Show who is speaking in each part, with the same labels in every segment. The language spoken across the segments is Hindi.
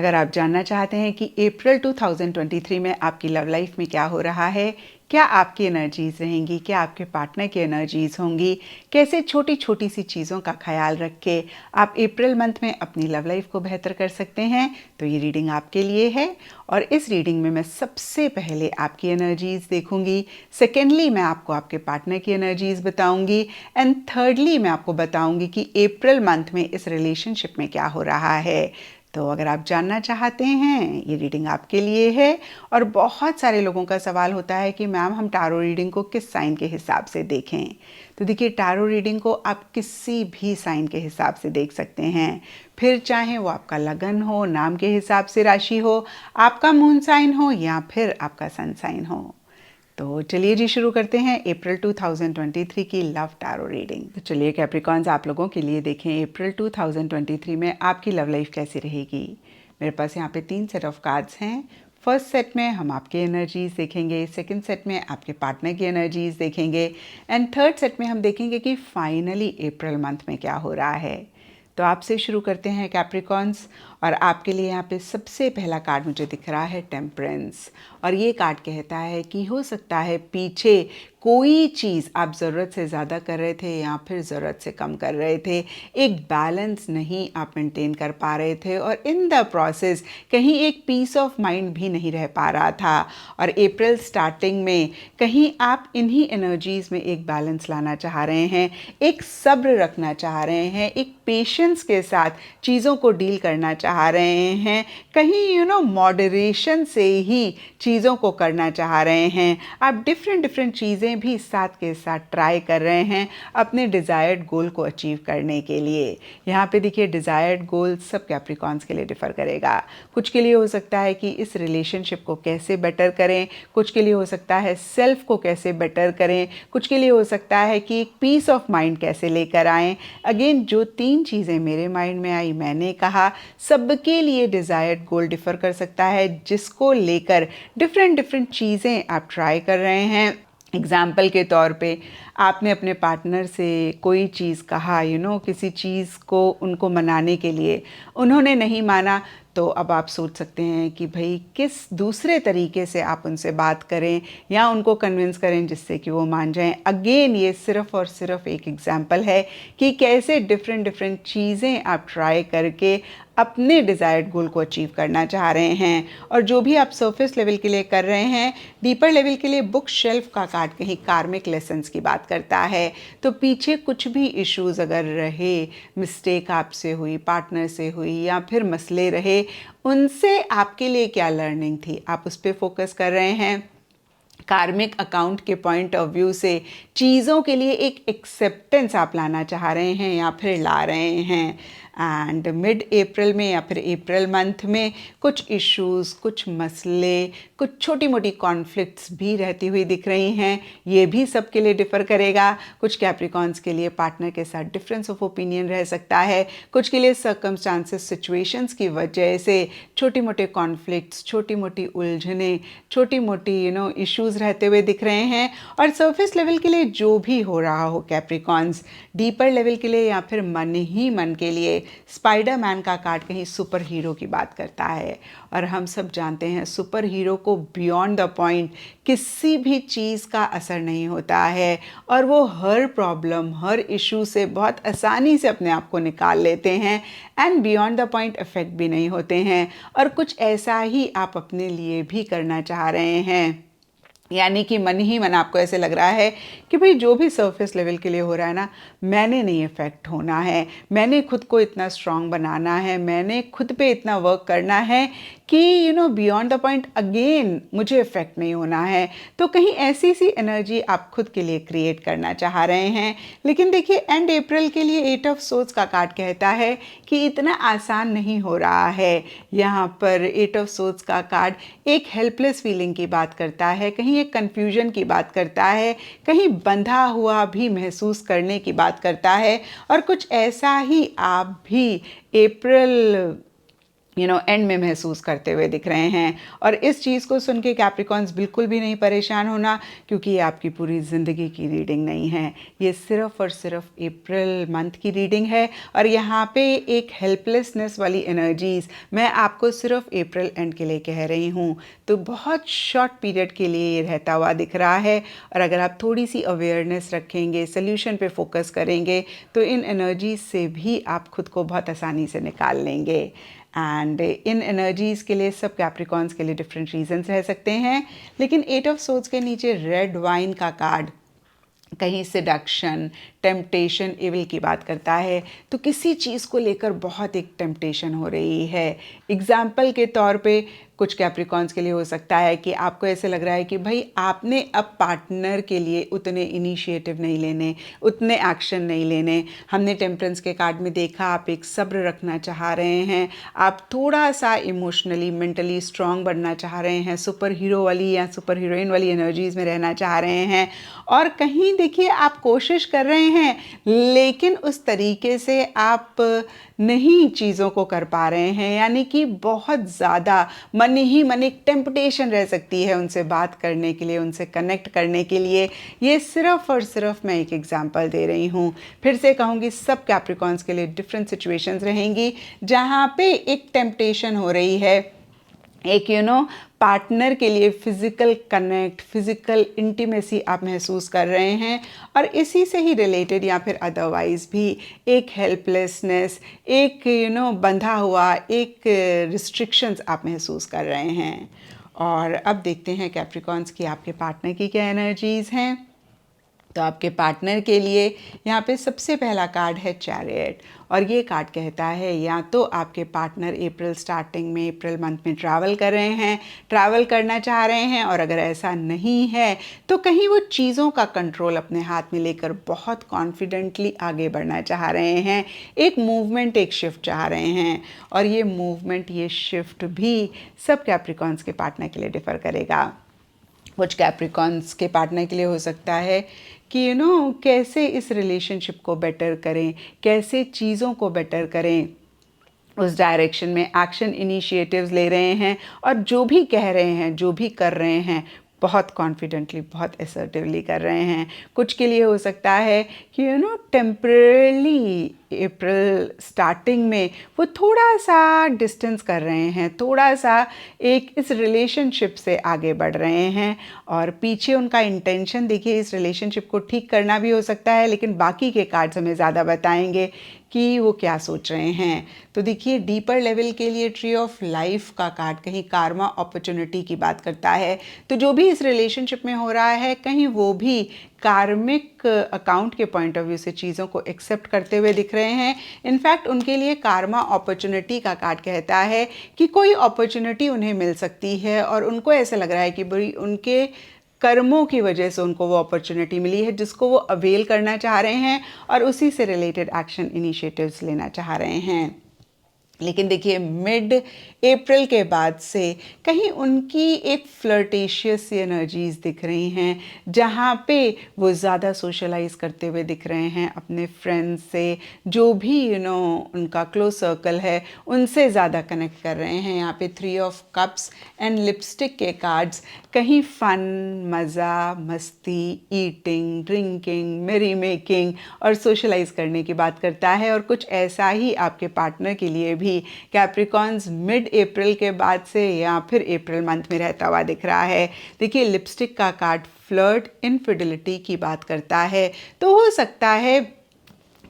Speaker 1: अगर आप जानना चाहते हैं कि अप्रैल 2023 में आपकी लव लाइफ में क्या हो रहा है, क्या आपकी एनर्जीज रहेंगी, क्या आपके पार्टनर की एनर्जीज होंगी, कैसे छोटी छोटी सी चीज़ों का ख्याल रख के आप अप्रैल मंथ में अपनी लव लाइफ को बेहतर कर सकते हैं, तो ये रीडिंग आपके लिए है। और इस रीडिंग में मैं सबसे पहले आपकी एनर्जीज देखूंगी, सेकेंडली मैं आपको आपके पार्टनर की एनर्जीज बताऊंगी एंड थर्डली मैं आपको बताऊंगी कि अप्रैल मंथ में इस रिलेशनशिप में क्या हो रहा है। तो अगर आप जानना चाहते हैं, ये रीडिंग आपके लिए है। और बहुत सारे लोगों का सवाल होता है कि मैम हम टारो रीडिंग को किस साइन के हिसाब से देखें। तो देखिए, टारो रीडिंग को आप किसी भी साइन के हिसाब से देख सकते हैं, फिर चाहे वो आपका लगन हो, नाम के हिसाब से राशि हो, आपका मून साइन हो या फिर आपका सन साइन हो। तो चलिए जी, शुरू करते हैं अप्रैल 2023 की लव टारो रीडिंग। तो चलिए कैप्रिकॉन्स, आप लोगों के लिए देखें अप्रैल 2023 में आपकी लव लाइफ कैसी रहेगी। मेरे पास यहाँ पे 3 सेट ऑफ कार्ड्स हैं। फर्स्ट सेट में हम आपकी एनर्जीज देखेंगे, सेकंड सेट में आपके पार्टनर की एनर्जीज देखेंगे एंड थर्ड सेट में हम देखेंगे कि फाइनली अप्रैल मंथ में क्या हो रहा है। तो आपसे शुरू करते हैं कैप्रिकॉन्स, और आपके लिए यहाँ पे सबसे पहला कार्ड मुझे दिख रहा है टेम्परेंस। और ये कार्ड कहता है कि हो सकता है पीछे कोई चीज़ आप ज़रूरत से ज़्यादा कर रहे थे या फिर ज़रूरत से कम कर रहे थे, एक बैलेंस नहीं आप मेंटेन कर पा रहे थे और इन द प्रोसेस कहीं एक पीस ऑफ माइंड भी नहीं रह पा रहा था। और अप्रैल स्टार्टिंग में कहीं आप इन्हीं एनर्जीज़ में एक बैलेंस लाना चाह रहे हैं, एक सब्र रखना चाह रहे हैं, एक पेशेंस के साथ चीज़ों को डील करना चाह रहे हैं, कहीं मॉडरेशन से ही चीज़ों को करना चाह रहे हैं। आप डिफरेंट चीज़ें भी साथ के साथ ट्राई कर रहे हैं अपने डिज़ायर्ड गोल को अचीव करने के लिए। यहाँ पे देखिए, डिज़ायर्ड गोल सब कैप्रिकॉन्स के लिए डिफ़र करेगा। कुछ के लिए हो सकता है कि इस रिलेशनशिप को कैसे बेटर करें, कुछ के लिए हो सकता है सेल्फ को कैसे बेटर करें, कुछ के लिए हो सकता है कि एक पीस ऑफ माइंड कैसे लेकर आएँ। अगेन, जो 3 चीज़ें मेरे माइंड में आई, मैंने कहा सबके लिए डिज़ायर्ड गोल डिफ़र कर सकता है, जिसको लेकर डिफरेंट चीज़ें आप ट्राई कर रहे हैं। एग्ज़ाम्पल के तौर पे आपने अपने पार्टनर से कोई चीज़ कहा, किसी चीज़ को उनको मनाने के लिए, उन्होंने नहीं माना, तो अब आप सोच सकते हैं कि भाई किस दूसरे तरीके से आप उनसे बात करें या उनको कन्विंस करें जिससे कि वो मान जाएं। अगेन, ये सिर्फ और सिर्फ एक एग्जाम्पल है कि कैसे डिफरेंट चीज़ें आप ट्राई करके अपने डिज़ायर्ड गोल को अचीव करना चाह रहे हैं। और जो भी आप सरफेस लेवल के लिए कर रहे हैं, डीपर लेवल के लिए बुक शेल्फ का कार्ड कहीं कार्मिक लेसन्स की बात करता है। तो पीछे कुछ भी इश्यूज़ अगर रहे, मिस्टेक आपसे हुई, पार्टनर से हुई या फिर मसले रहे, उनसे आपके लिए क्या लर्निंग थी, आप उस पर फोकस कर रहे हैं। कार्मिक अकाउंट के पॉइंट ऑफ व्यू से चीज़ों के लिए एक एक्सेप्टेंस आप लाना चाह रहे हैं या फिर ला रहे हैं। एंड मिड अप्रैल में या फिर अप्रैल मंथ में कुछ इश्यूज़, कुछ मसले, कुछ छोटी मोटी कॉन्फ्लिक्ट्स भी रहती हुई दिख रही हैं। ये भी सबके लिए डिफ़र करेगा। कुछ कैप्रिकॉन्स के लिए पार्टनर के साथ डिफरेंस ऑफ ओपिनियन रह सकता है, कुछ के लिए सर्कमस्टांसेस, सिचुएशंस की वजह से छोटी मोटे कॉन्फ्लिक्ट्स, छोटी मोटी उलझने, छोटी मोटी इश्यूज़ रहते हुए दिख रहे हैं। और सरफेस लेवल के लिए जो भी हो रहा हो कैप्रिकॉन्स, डीपर लेवल के लिए या फिर मन ही मन के लिए, स्पाइडरमैन का कार्ड कहीं सुपर हीरो की बात करता है। और हम सब जानते हैं सुपर हीरो को बियॉन्ड द पॉइंट किसी भी चीज़ का असर नहीं होता है और वो हर प्रॉब्लम, हर इशू से बहुत आसानी से अपने आप को निकाल लेते हैं and beyond the point effect भी नहीं होते हैं। और कुछ ऐसा ही आप अपने लिए भी करना चाह रहे हैं, यानी कि मन ही मन आपको ऐसे लग रहा है कि भाई जो भी सरफेस लेवल के लिए हो रहा है ना, मैंने नहीं इफेक्ट होना है, मैंने खुद को इतना स्ट्रांग बनाना है, मैंने खुद पे इतना वर्क करना है कि बियॉन्ड द पॉइंट अगेन मुझे इफेक्ट नहीं होना है। तो कहीं ऐसी सी एनर्जी आप खुद के लिए क्रिएट करना चाह रहे हैं। लेकिन देखिए, एंड अप्रैल के लिए 8 ऑफ सोर्ड्स का कार्ड कहता है कि इतना आसान नहीं हो रहा है। यहाँ पर 8 ऑफ सोर्ड्स का कार्ड एक हेल्पलेस फीलिंग की बात करता है, कहीं एक कन्फ्यूजन की बात करता है, कहीं बंधा हुआ भी महसूस करने की बात करता है। और कुछ ऐसा ही आप भी अप्रैल एंड में महसूस करते हुए दिख रहे हैं। और इस चीज़ को सुन के कैप्रिकॉन्स बिल्कुल भी नहीं परेशान होना, क्योंकि ये आपकी पूरी ज़िंदगी की रीडिंग नहीं है, ये सिर्फ़ और सिर्फ अप्रैल मंथ की रीडिंग है। और यहाँ पे एक हेल्पलेसनेस वाली एनर्जीज़ मैं आपको सिर्फ अप्रैल एंड के लिए कह रही हूँ, तो बहुत शॉर्ट पीरियड के लिए ये रहता हुआ दिख रहा है। और अगर आप थोड़ी सी अवेयरनेस रखेंगे, सोल्यूशन पे फोकस करेंगे, तो इन एनर्जीज से भी आप खुद को बहुत आसानी से निकाल लेंगे। एंड इन एनर्जीज़ के लिए सब कैप्रिकॉन्स के लिए डिफरेंट रीजंस रह सकते हैं। लेकिन 8 ऑफ सोर्ड्स के नीचे रेड वाइन का कार्ड कहीं सिडक्शन, टेम्पटेशन, एविल की बात करता है, तो किसी चीज़ को लेकर बहुत एक टेम्पटेशन हो रही है। एग्जाम्पल के तौर पे कुछ कैप्रिकॉन्स के लिए हो सकता है कि आपको ऐसे लग रहा है कि भाई आपने अब पार्टनर के लिए उतने इनिशिएटिव नहीं लेने, उतने एक्शन नहीं लेने। हमने टेम्परेंस के कार्ड में देखा आप एक सब्र रखना चाह रहे हैं, आप थोड़ा सा इमोशनली मेंटली स्ट्रांग बनना चाह रहे हैं, सुपर हीरो वाली या सुपर हीरोइन वाली एनर्जीज में रहना चाह रहे हैं। और कहीं देखिए आप कोशिश कर रहे हैं, लेकिन उस तरीके से आप नहीं चीज़ों को कर पा रहे हैं, यानी कि बहुत ज़्यादा मन ही मन एक टेम्पटेशन रह सकती है उनसे बात करने के लिए, उनसे कनेक्ट करने के लिए। ये सिर्फ और सिर्फ मैं एक एग्जांपल दे रही हूँ। फिर से कहूँगी सब कैप्रिकॉन्स के लिए डिफरेंट सिचुएशंस रहेंगी जहाँ पे एक टेम्पटेशन हो रही है, एक पार्टनर के लिए फिज़िकल कनेक्ट, फिज़िकल इंटीमेसी आप महसूस कर रहे हैं। और इसी से ही रिलेटेड या फिर अदरवाइज़ भी एक हेल्पलेसनेस, एक बंधा हुआ एक रिस्ट्रिक्शंस आप महसूस कर रहे हैं। और अब देखते हैं कैप्रिकॉन्स की आपके पार्टनर की क्या एनर्जीज़ हैं। तो आपके पार्टनर के लिए यहाँ पे सबसे पहला कार्ड है चैरियट, और ये कार्ड कहता है या तो आपके पार्टनर अप्रैल स्टार्टिंग में, अप्रैल मंथ में ट्रैवल कर रहे हैं, ट्रैवल करना चाह रहे हैं, और अगर ऐसा नहीं है तो कहीं वो चीज़ों का कंट्रोल अपने हाथ में लेकर बहुत कॉन्फिडेंटली आगे बढ़ना चाह रहे हैं, एक मूवमेंट, एक शिफ्ट चाह रहे हैं। और ये मूवमेंट, ये शिफ्ट भी सब कैप्रिकॉन्स के पार्टनर के लिए डिफ़र करेगा। कुछ कैप्रिकॉन्स के पार्टनर के लिए हो सकता है कि कैसे इस रिलेशनशिप को बेटर करें, कैसे चीज़ों को बेटर करें, उस डायरेक्शन में एक्शन इनिशिएटिव्स ले रहे हैं, और जो भी कह रहे हैं, जो भी कर रहे हैं, बहुत कॉन्फिडेंटली, बहुत असर्टिवली कर रहे हैं। कुछ के लिए हो सकता है कि टेम्परेली अप्रैल स्टार्टिंग में वो थोड़ा सा डिस्टेंस कर रहे हैं, थोड़ा सा एक इस रिलेशनशिप से आगे बढ़ रहे हैं, और पीछे उनका इंटेंशन देखिए इस रिलेशनशिप को ठीक करना भी हो सकता है, लेकिन बाकी के कार्ड्स हमें ज़्यादा बताएंगे कि वो क्या सोच रहे हैं। तो देखिए डीपर लेवल के लिए ट्री ऑफ लाइफ का कार्ड कहीं कार्मा अपॉर्चुनिटी की बात करता है। तो जो भी इस रिलेशनशिप में हो रहा है, कहीं वो भी कार्मिक अकाउंट के पॉइंट ऑफ व्यू से चीज़ों को एक्सेप्ट करते हुए दिख रहे हैं। इनफैक्ट उनके लिए कार्मा अपॉर्चुनिटी का कार्ड कहता है कि कोई अपॉर्चुनिटी उन्हें मिल सकती है, और उनको ऐसा लग रहा है कि बड़ी उनके कर्मों की वजह से उनको वो अपॉर्चुनिटी मिली है जिसको वो अवेल करना चाह रहे हैं, और उसी से रिलेटेड एक्शन इनिशिएटिव्स लेना चाह रहे हैं। लेकिन देखिए मिड अप्रैल के बाद से कहीं उनकी एक फ्लर्टेशियस सी एनर्जीज दिख रही हैं, जहाँ पे वो ज़्यादा सोशलाइज करते हुए दिख रहे हैं अपने फ्रेंड्स से, जो भी उनका क्लोज सर्कल है उनसे ज़्यादा कनेक्ट कर रहे हैं। यहाँ पे 3 ऑफ कप्स एंड लिपस्टिक के कार्ड्स कहीं फन, मज़ा, मस्ती, ईटिंग, ड्रिंकिंग, मेरी मेकिंग और सोशलाइज करने की बात करता है। और कुछ ऐसा ही आपके पार्टनर के लिए भी कैप्रिकॉन्स मिड अप्रैल के बाद से या फिर अप्रैल मंथ में रहता हुआ दिख रहा है। देखिए लिपस्टिक का कार्ड फ्लर्ट, इनफिडिलिटी की बात करता है, तो हो सकता है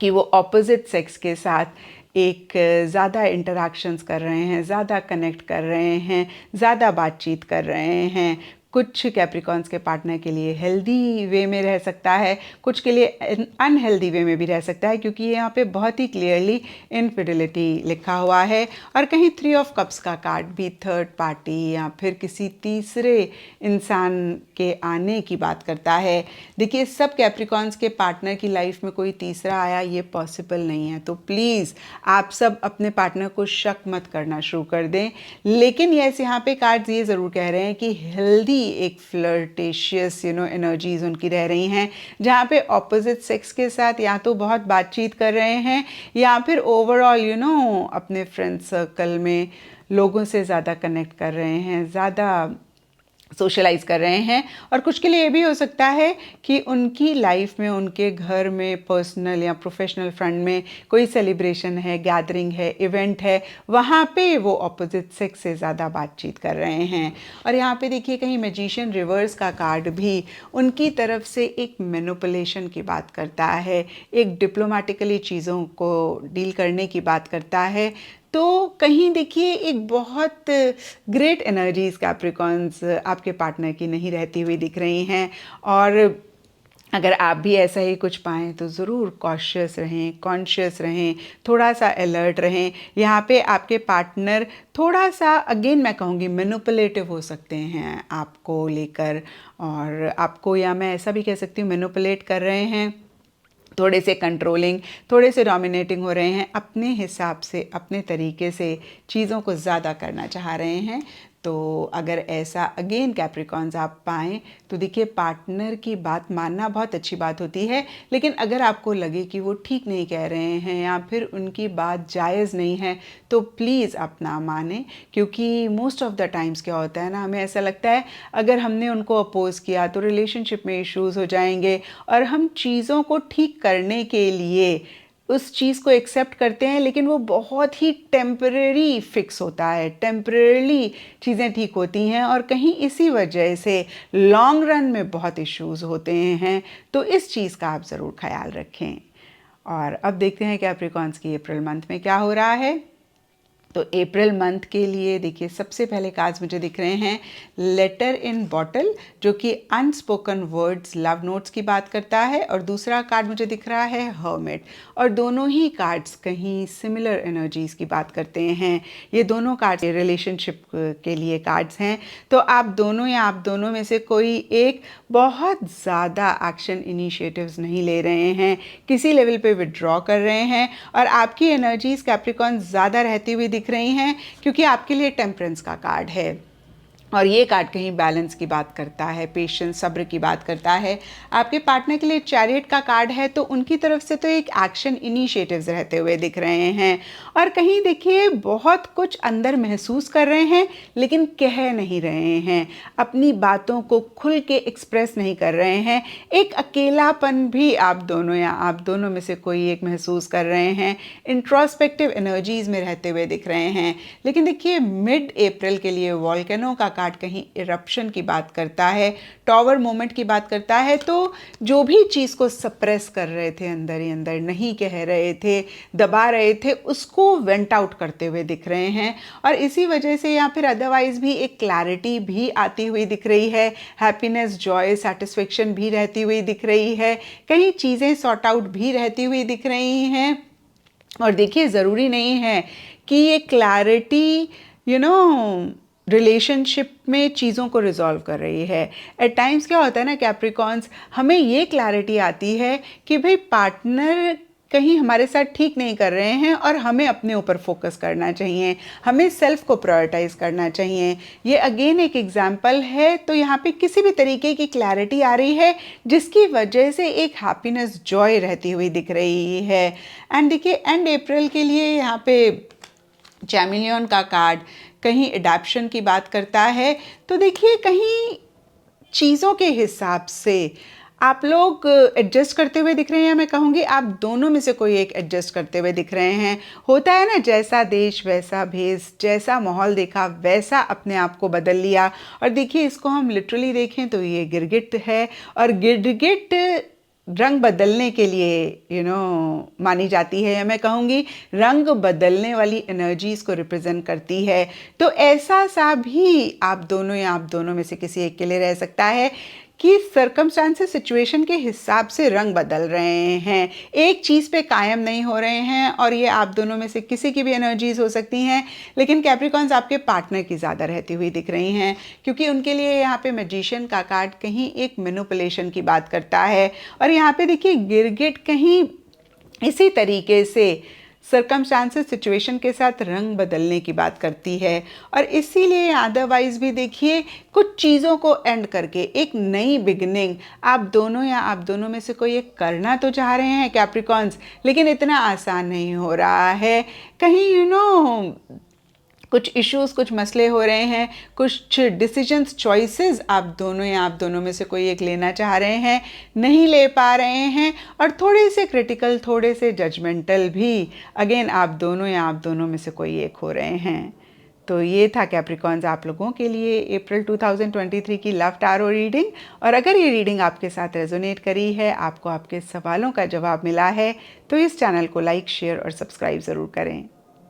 Speaker 1: कि वो ऑपोजिट सेक्स के साथ एक ज़्यादा इंटरैक्शंस कर रहे हैं, ज़्यादा कनेक्ट कर रहे हैं, ज़्यादा बातचीत कर रहे हैं। कुछ कैप्रिकॉन्स के पार्टनर के लिए हेल्दी वे में रह सकता है, कुछ के लिए अनहेल्दी वे में भी रह सकता है, क्योंकि यहाँ पे बहुत ही क्लियरली इनफिडिलिटी लिखा हुआ है। और कहीं 3 ऑफ कप्स का कार्ड भी थर्ड पार्टी या फिर किसी तीसरे इंसान के आने की बात करता है। देखिए सब कैप्रिकॉन्स के पार्टनर की लाइफ में कोई तीसरा आया, ये पॉसिबल नहीं है, तो प्लीज़ आप सब अपने पार्टनर को शक मत करना शुरू कर दें। लेकिन यस यहाँ पे कार्ड्स ये ज़रूर कह रहे हैं कि हेल्दी एक फ्लर्टेशियस एनर्जीज उनकी रह रही हैं, जहाँ पे ऑपोजिट सेक्स के साथ या तो बहुत बातचीत कर रहे हैं या फिर ओवरऑल अपने फ्रेंड सर्कल में लोगों से ज़्यादा कनेक्ट कर रहे हैं, ज़्यादा सोशलाइज कर रहे हैं। और कुछ के लिए ये भी हो सकता है कि उनकी लाइफ में, उनके घर में, पर्सनल या प्रोफेशनल फ्रंट में कोई सेलिब्रेशन है, गैदरिंग है, इवेंट है, वहाँ पे वो ऑपोजिट सेक्स से ज़्यादा बातचीत कर रहे हैं। और यहाँ पे देखिए कहीं मैजिशियन रिवर्स का कार्ड भी उनकी तरफ से एक मैनिपुलेशन की बात करता है, एक डिप्लोमेटिकली चीज़ों को डील करने की बात करता है। तो कहीं देखिए एक बहुत ग्रेट एनर्जीज कैप्रिकॉन्स आपके पार्टनर की नहीं रहती हुई दिख रही हैं। और अगर आप भी ऐसा ही कुछ पाएँ तो ज़रूर कॉशियस रहें, कॉन्शियस रहें, थोड़ा सा अलर्ट रहें। यहाँ पे आपके पार्टनर थोड़ा सा, अगेन मैं कहूँगी, मैनिपुलेटिव हो सकते हैं आपको लेकर, और आपको, या मैं ऐसा भी कह सकती हूँ, मैनिपुलेट कर रहे हैं, थोड़े से कंट्रोलिंग, थोड़े से डोमिनेटिंग हो रहे हैं, अपने हिसाब से, अपने तरीके से चीज़ों को ज़्यादा करना चाह रहे हैं। तो अगर ऐसा अगेन कैप्रिकॉन्स आप पाएँ तो देखिए पार्टनर की बात मानना बहुत अच्छी बात होती है, लेकिन अगर आपको लगे कि वो ठीक नहीं कह रहे हैं या फिर उनकी बात जायज़ नहीं है तो प्लीज़ आप ना मानें। क्योंकि मोस्ट ऑफ द टाइम्स क्या होता है ना, हमें ऐसा लगता है अगर हमने उनको अपोज़ किया तो रिलेशनशिप में इश्यूज़ हो जाएंगे, और हम चीज़ों को ठीक करने के लिए उस चीज़ को एक्सेप्ट करते हैं, लेकिन वो बहुत ही टेम्परेरी फिक्स होता है, टेम्परेली चीज़ें ठीक होती हैं, और कहीं इसी वजह से लॉन्ग रन में बहुत इश्यूज़ होते हैं। तो इस चीज़ का आप ज़रूर ख्याल रखें। और अब देखते हैं कैप्रिकॉन्स की अप्रैल मंथ में क्या हो रहा है। तो अप्रैल मंथ के लिए देखिए सबसे पहले कार्ड्स मुझे दिख रहे हैं लेटर इन बॉटल, जो कि अनस्पोकन वर्ड्स, लव नोट्स की बात करता है, और दूसरा कार्ड मुझे दिख रहा है हर्मिट। और दोनों ही कार्ड्स कहीं सिमिलर एनर्जीज की बात करते हैं। ये दोनों कार्ड्स रिलेशनशिप के लिए कार्ड्स हैं। तो आप दोनों या आप दोनों में से कोई एक बहुत ज़्यादा एक्शन इनिशिएटिव्स नहीं ले रहे हैं, किसी लेवल पे विड्रॉ कर रहे हैं, और आपकी एनर्जीज कैप्रिकॉन ज़्यादा रहती हुई दिख रही हैं, क्योंकि आपके लिए टेम्परेंस का कार्ड है। और ये कार्ड कहीं बैलेंस की बात करता है, पेशेंस, सब्र की बात करता है। आपके पार्टनर के लिए चैरियट का कार्ड है, तो उनकी तरफ से तो एक एक्शन इनिशिएटिव्स रहते हुए दिख रहे हैं, और कहीं देखिए बहुत कुछ अंदर महसूस कर रहे हैं लेकिन कह नहीं रहे हैं, अपनी बातों को खुल के एक्सप्रेस नहीं कर रहे हैं। एक अकेलापन भी आप दोनों या आप दोनों में से कोई एक महसूस कर रहे हैं, इंट्रोस्पेक्टिव एनर्जीज में रहते हुए दिख रहे हैं। लेकिन देखिए मिड अप्रैल के लिए वॉल्केनो का कार्ड कहीं इरप्शन की बात करता है, टॉवर मोमेंट की बात करता है। तो जो भी चीज़ को सप्रेस कर रहे थे, अंदर ही अंदर नहीं कह रहे थे, दबा रहे थे, उसको वेंट आउट करते हुए दिख रहे हैं। और इसी वजह से या फिर अदरवाइज भी एक क्लैरिटी भी आती हुई दिख रही है, हैप्पीनेस, जॉय, सेटिस्फेक्शन भी रहती हुई दिख रही है, कई चीज़ें सॉर्ट आउट भी रहती हुई दिख रही हैं। और देखिए ज़रूरी नहीं है कि ये क्लैरिटी रिलेशनशिप में चीज़ों को रिजॉल्व कर रही है। एट टाइम्स क्या होता है ना कैप्रिकॉन्स, हमें ये क्लैरिटी आती है कि भाई पार्टनर कहीं हमारे साथ ठीक नहीं कर रहे हैं, और हमें अपने ऊपर फोकस करना चाहिए, हमें सेल्फ को प्रायोरिटाइज करना चाहिए। ये अगेन एक एग्जाम्पल है। तो यहाँ पे किसी भी तरीके की क्लैरिटी आ रही है जिसकी वजह से एक हैप्पीनेस, जॉय रहती हुई दिख रही है। एंड देखिए एंड अप्रैल के लिए यहाँ पे चैमिलियन का कार्ड कहीं एडैप्शन की बात करता है। तो देखिए कहीं चीज़ों के हिसाब से आप लोग एडजस्ट करते हुए दिख रहे हैं। मैं कहूँगी आप दोनों में से कोई एक एडजस्ट करते हुए दिख रहे हैं। होता है ना, जैसा देश वैसा भेष, जैसा माहौल देखा वैसा अपने आप को बदल लिया। और देखिए इसको हम लिटरली देखें तो ये गिरगिट है, और गिरगिट रंग बदलने के लिए मानी जाती है, या मैं कहूँगी रंग बदलने वाली एनर्जीज को रिप्रेजेंट करती है। तो ऐसा सा भी आप दोनों या आप दोनों में से किसी एक के लिए रह सकता है कि सर्कमस्टांसेस, सिचुएशन के हिसाब से रंग बदल रहे हैं, एक चीज़ पे कायम नहीं हो रहे हैं। और ये आप दोनों में से किसी की भी एनर्जीज हो सकती हैं, लेकिन कैप्रिकॉन्स आपके पार्टनर की ज़्यादा रहती हुई दिख रही हैं, क्योंकि उनके लिए यहाँ पे मैजिशियन का कार्ड कहीं एक मैनिपुलेशन की बात करता है। और यहाँ पे देखिए गिरगिट कहीं इसी तरीके से सर्कमस्टांसेस सिचुएशन के साथ रंग बदलने की बात करती है। और इसीलिए अदरवाइज भी देखिए कुछ चीज़ों को एंड करके एक नई बिगिनिंग आप दोनों या आप दोनों में से कोई एक करना तो चाह रहे हैं कैप्रिकॉन्स, लेकिन इतना आसान नहीं हो रहा है। कहीं कुछ इश्यूज, कुछ मसले हो रहे हैं, कुछ डिसीजंस, चॉइसेस आप दोनों या आप दोनों में से कोई एक लेना चाह रहे हैं, नहीं ले पा रहे हैं, और थोड़े से क्रिटिकल, थोड़े से जजमेंटल भी अगेन आप दोनों या आप दोनों में से कोई एक हो रहे हैं। तो ये था कैप्रिकॉन्स आप लोगों के लिए अप्रैल 2023 की लव टारो रीडिंग। और अगर ये रीडिंग आपके साथ रेजोनेट करी है, आपको आपके सवालों का जवाब मिला है, तो इस चैनल को लाइक, शेयर और सब्सक्राइब ज़रूर करें।